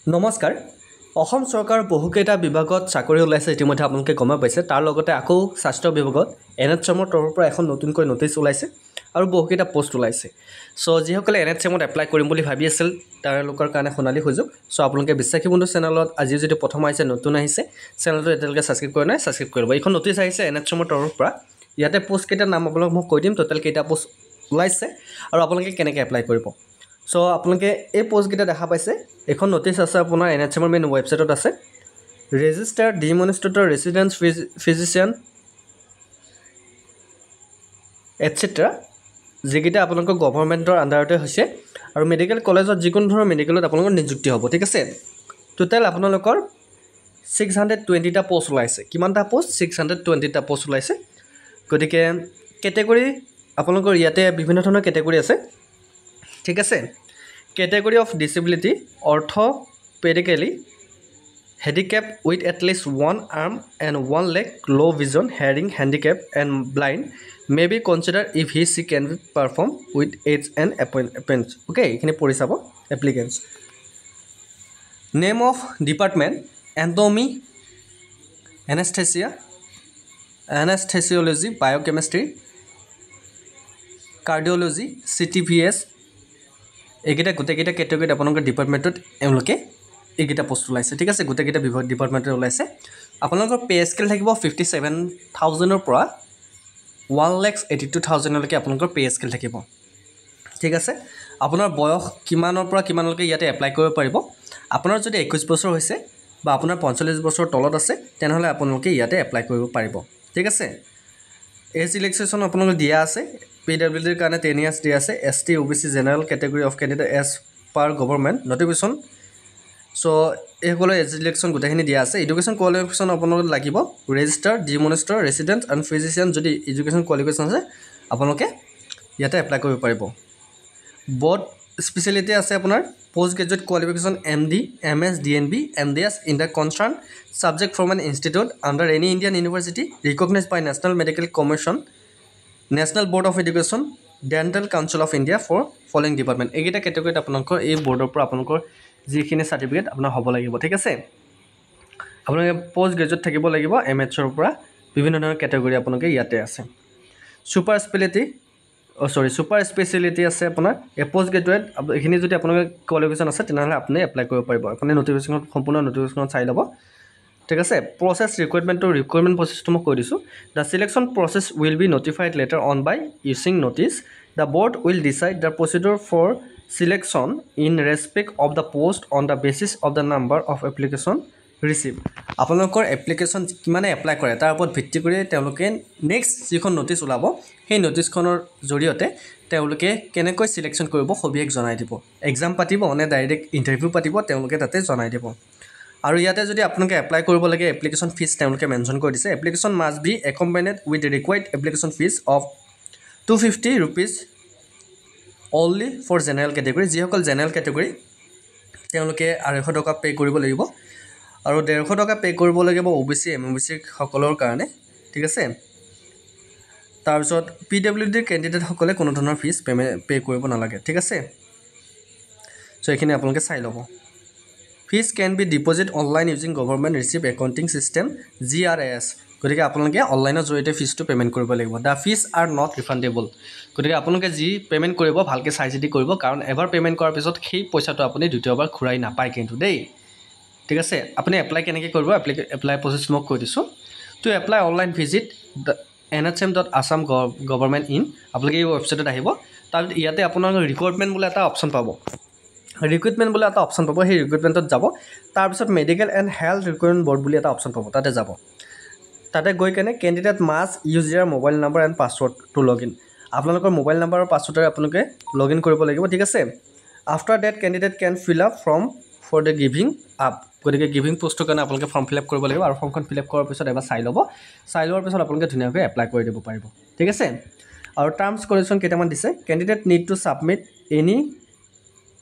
নমস্কাৰ অসম চৰকাৰৰ বহুকেইটা বিভাগত চাকৰি ওলাইছে ইতিমধ্যে আপোনালোকে গম পাইছে তাৰ লগতে আকৌ স্বাস্থ্য বিভাগত NHMৰ তৰফৰ পৰা এখন নতুনকৈ নটিচ ওলাইছে আৰু বহুকেইটা পোষ্ট ওলাইছে সো যিসকলে NHMত এপ্লাই কৰিম বুলি ভাবি আছিল তেওঁলোকৰ কাৰণে সোণালী সুযোগ সো আপোনালোকে বিশ্বাসী বন্ধু চেনেলত আজি যদি প্ৰথম আহিছে নতুন আহিছে চেনেলটো এতিয়ালৈকে ছাবস্ক্ৰাইব কৰা নাই ছাবস্ক্ৰাইব কৰিব এইখন নটিচ আহিছে NHMৰ তৰফৰ পৰা ইয়াতে পোষ্ট কেইটা নাম আপোনালোকক মই কৈ দিম টোটাল কেইটা পোষ্ট ওলাইছে আৰু আপোনালোকে কেনেকৈ এপ্লাই কৰিব সো আপোনালোকে এই পোষ্টকেইটা দেখা পাইছে এখন নটিচ আছে আপোনাৰ NHMৰ মেইন ৱেবছাইটত আছে ৰেজিষ্টাৰ্ড ডিমনষ্ট্ৰেটৰ ৰেচিডেন্স ফিজিচিয়ান এটচেট্ৰা যিকেইটা আপোনালোকৰ গভৰ্ণমেণ্টৰ আণ্ডাৰতে হৈছে আৰু মেডিকেল কলেজত যিকোনো ধৰণৰ মেডিকেলত আপোনালোকৰ নিযুক্তি হ'ব ঠিক আছে টোটেল আপোনালোকৰ 620টা পোষ্ট ওলাইছে কিমানটা পোষ্ট 620টা পোষ্ট ওলাইছে গতিকে কেটেগৰী আপোনালোকৰ ইয়াতে বিভিন্ন ধৰণৰ কেটেগৰী আছে ঠিক আছে category of disability orthopedically handicapped with at least one arm and one leg low vision hearing handicap and blind may be considered if she can perform with aids and appends okay ekhine pori sabo applicants name of department anatomy anesthesiology biochemistry cardiology CTVS এইকেইটা গোটেইকেইটা কেটেগৰীত আপোনালোকৰ ডিপাৰ্টমেণ্টত এওঁলোকে এইকেইটা post ওলাইছে ঠিক আছে গোটেইকেইটা বিভাগ ডিপাৰ্টমেণ্টত ওলাইছে আপোনালোকৰ পে স্কেল থাকিব 57000 ৰ পৰা 1,82,000 লৈকে আপোনালোকৰ পে স্কেল থাকিব ঠিক আছে আপোনাৰ বয়স কিমানৰ পৰা কিমানলৈকে ইয়াতে এপ্লাই কৰিব পাৰিব আপোনাৰ যদি 21 বছৰ হৈছে বা আপোনাৰ 45 বছৰ তলত আছে তেনেহলে আপোনালোকে ইয়াতে এপ্লাই কৰিব পাৰিব ঠিক আছে এজ ৰিলেক্সেশ্যন আপোনালোকৰ দিয়া আছে PWD কাৰণে 10 years দিয়া আছে ST OBC general category of candidate age per government notification so এইসকলৰ এজ ৰিলেক্সন গোটেইখিনি দিয়া আছে এডুকেশ্যন কোৱালিফিকেশ্যন আপোনালোকৰ লাগিব registrar demonstrator resident and physician যদি এডুকেশ্যন কোৱালিফিকেশ্যন আছে আপোনালোকে ইয়াতে এপ্লাই কৰিব পাৰিব বৰ্ড স্পেশালিটি আছে আপোনাৰ post graduate qualification MD MS DNB MDS in the concern subject from an institute under any Indian university recognised by national medical commission National Board of Education, Dental Council of India for following department. এইকেইটা কেটেগৰীত আপোনালোকৰ এই বৰ্ডৰ পৰা আপোনালোকৰ যিখিনি certificate আপোনাৰ হ'ব লাগিব ঠিক আছে আপোনালোকে পোষ্ট গ্ৰেজুৱেট থাকিব লাগিব MH ৰ পৰা বিভিন্ন ধৰণৰ কেটেগৰী আপোনালোকে ইয়াতে আছে সুপাৰ স্পেশালিটি আছে আপোনাৰ এ পোষ্ট গ্ৰেজুৱেট এইখিনি যদি আপোনালোকৰ কোৱালিফিকেশ্যন আছে তেনেহলে আপুনি এপ্লাই কৰিব পাৰিব আপুনি নটিফিকেশ্যন সম্পূৰ্ণ নটিফিকেশ্যন চাই ল'ব ঠিক আছে process requirement process to মই কৈ দিছো the selection process will be notified later on by issuing notice the board will decide the procedure for selection in respect of the post on the basis of the number of application received আপোনালোকৰ application কিমানে apply কৰে তাৰ ওপৰত ভিত্তি কৰি তেওঁলোকে next যিখন notice ওলাব সেই নটিচখনৰ জৰিয়তে তেওঁলোকে কেনেকৈ সিলেকশন কৰিব সবিশেষ জনাই দিব এক্সাম পাতিব নে ডাইৰেক্ট ইন্টাৰভিউ পাতিব তেওঁলোকে তাতে জনাই দিব আৰু ইয়াতে যদি আপোনালোকে এপ্লাই কৰিব লাগে এপ্লিকেশ্যন ফিজ তেওঁলোকে মেনশন কৰি দিছে application must B accompanied with the required application fees of 250 rupees only for general category যিসকল জেনাৰেল কেটেগৰী তেওঁলোকে 250 টকা পে কৰিব লাগিব আৰু 150 টকা পে কৰিব লাগিব OBC MOBC সকলৰ কাৰণে ঠিক আছে তাৰপিছত PWD ক্যান্ডিডেট সকলে কোনো ধৰণৰ ফিজ পে কৰিব নালাগে ঠিক আছে সো এখিনি আপোনালোকে চাই ল'ব Fees can be deposited online using government receipt accounting system GRAS. গতিকে আপোনালোকে অনলাইনৰ জৰিয়তে ফিজটো পেমেন্ট কৰিব লাগিব দা ফিজ আৰ নট ৰিফান্ডেবল গতিকে আপোনালোকে যি পেমেন্ট কৰিব ভালকে চাই চিতি কৰিব কাৰণ এবাৰ পেমেন্ট কৰাৰ পিছত সেই পইচাটো আপুনি দ্বিতীয়বাৰ ঘূৰাই নাপায় কিন্তু দেই ঠিক আছে আপুনি এপ্লাই কেনেকৈ কৰিব এপ্লাই প্ৰসেছ মই কৈ দিছো two apply online visit nhm.assam government in আপোনালোকে এই ৱেবছাইটত আহিব তাৰ ইয়াতে আপোনালোকৰ ৰিক্ৰুটমেন্ট বুলি এটা অপচন পাব ৰিক্ৰুটমেন্ট বুলি এটা অপচন পাব সেই ৰিক্ৰুটমেন্টত যাব তাৰ পিছত medical and health recruitment board বুলি এটা অপচন পাব তাতে যাব তাতে গৈ কেনে ক্যান্ডিডেট মাষ্ট ইউজ ইয়াৰ mobile number and password to login আপোনালোকৰ মোবাইল নাম্বাৰ আৰু পাছৱৰ্ডৰে আপোনালোকে লগইন কৰিব লাগিব ঠিক আছে after that candidate can fill up form for the giving up গতিকে গিভিং পোষ্টৰ কাৰণে আপোনালোকে ফৰ্ম ফিল আপ কৰিব লাগিব আৰু ফৰ্মখন ফিল আপ কৰাৰ পিছত এবাৰ চাই ল'ব চাই লোৱাৰ পিছত আপোনালোকে ধুনীয়াকৈ এপ্লাই কৰি দিব পাৰিব ঠিক আছে আৰু টাৰ্মছ কণ্ডিশ্যন কেইটামান দিছে candidate need to submit any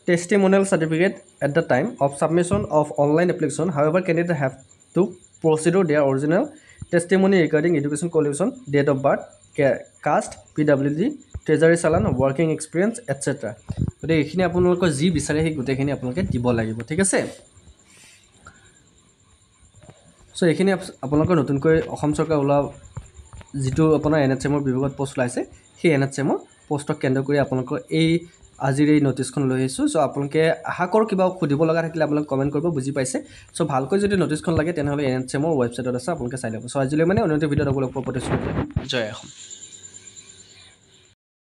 testimonial certificate at the time of submission of online application however candidate have to proceed their original testimony regarding education qualification date of birth caste PWD treasury salon working experience etc গতে এখিনি আপোনালোকৰ যি বিচাৰে সেই গুটেখিনি আপোনালোকে দিব লাগিব ঠিক আছে চ' এইখিনি আপোনালোকৰ নতুনকৈ অসম চৰকাৰ ওলোৱা যিটো আপোনাৰ NHM-ৰ বিভাগত পষ্ট ওলাইছে সেই NHM-ৰ পষ্টক কেন্দ্ৰ কৰি আপোনালোকৰ এই আজিৰ এই নটিছখন লৈ আহিছোঁ। চ' আপোনালোকে আশা কৰোঁ কিবা সুধিব লগা থাকিলে আপোনালোকে কমেণ্ট কৰিব, বুজি পাইছে। চ' ভালকৈ যদি নটিছখন লাগে তেনেহ'লে NHM-ৰ ৱেবছাইটত আছে, আপোনালোকে চাই ল'ব। চ' আজিলৈ মানে অন্য এটা ভিডিঅ'ত আপোনালোকৰ প্ৰতিশ্ৰুতি জয় অসম।